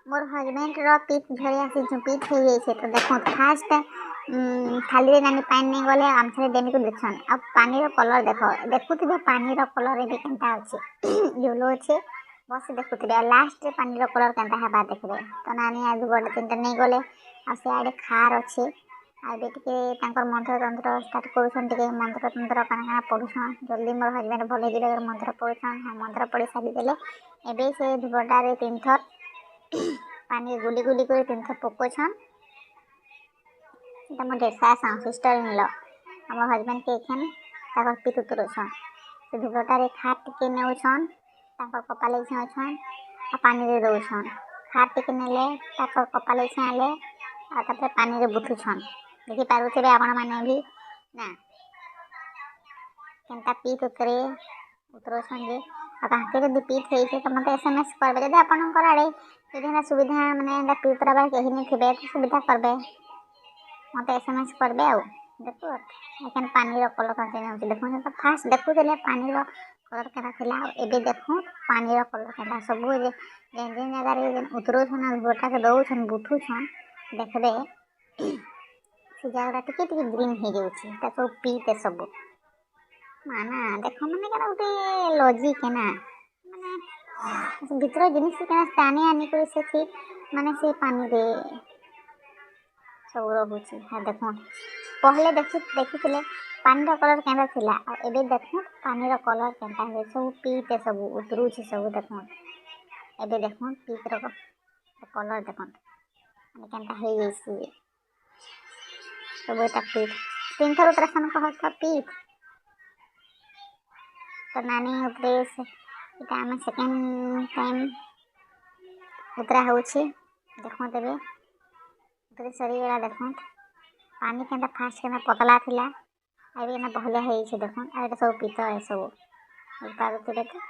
मोर husband रो पीठ झरे आसी पीठ हो जाए तो देखो फास्ट थाली नानी पानी नहीं गले आमथरे देनी को देखछन अब पानी रो कलर देखो देखुथिबे पानी रो कलर एबे केनता अछि येलो अछि बस देखुथिबे लास्ट रे पानी रो कलर केनता हेबा देखबे तो नानी आज बड तीनटा नहीं गले आ से आडे खार अछि आ एबे टिके तांकर मंत्र तंत्र स्टार्ट करूछन टिके मंत्र तंत्र काना पढुछन जल्दी मोर हजबैंड भले जिले मंत्र पढुछन मंत्र पढि सारी देले एबे से बडा रे तीन थर पानी गुली गुली कर तीन थर पकोछन এটা মোর সাসা সিস্টার ইন ল আমার হাজবেন্ড কে এখানে তাকর পিঠ উতরছন ସେ ଧୁବଟାରେ ଖାର ଟିକେ ନେଉଛନ୍ ତାଙ୍କର କପାଲେ ଛୁଉଁଛନ୍ ଆଉ ପାଣିରେ ଦଉଛନ୍ ଖାର ଟିକେ ନେଲେ ତାଙ୍କର କପାଲେ ଛୁଆଁଲେ ଆଉ ତାପରେ ପାଣିରେ ବୁଥୁଛନ୍ ଦେଖିପାରୁଥିବେ ଆପଣମାନେ ବି ନା କେନ୍ତା ପିଠ୍ ଉପରେ ଉତରଉଛନ୍ ଯେ ଆଉ ତାହାକେ ଯଦି ପିଠ୍ ହେଇଛି ତ ମୋତେ SMS କରିବେ ଯଦି ଆପଣଙ୍କର ଆଡ଼େ ଯଦି ଏନ୍ତା ସୁବିଧା ମାନେ ଏନ୍ତା ପିଠ୍ ଉତରାବାର କେହି ନାଇଁ ଥିବେ ତ ସୁବିଧା କରିବେ मत SMS करबे आउ देखो एखन पानी रो कलर केते होछि देखो तो फास्ट देखु देले पानी रो कलर केना थिला एबे देखो पानी रो कलर केना सब जे जेन जगह रे उतरो छन गोटा के दउ छन बुथु छन देखबे से जगह टिके टिके ग्रीन हे जाउछि त सब पीते सब माना देखो माने केना उते लॉजिक है ना माने भीतर जिनिस केना स्थानीय आनी करे से माने से पानी रे सब रोचे हाँ देखो पहले देखी पानी कलर केन्ता थिला एबे देखो पानी कलर केन्ता है सब पीते सब उतरुछि सब देखो एबे देखो पीत कलर देखो केन्ता है जैसी सब एटा पीत तीन थर उतरासन कहत पीत तो नानी उपदेश इटा हम सेकेंड टाइम उतरा होछि देखो तेबे उतरे सरीगला देखो पानी केन्ता फास्ट केन्ता पतला थिला एबे केन्ता बहले है देखो आ सब पीत है सब पारुथिबे तो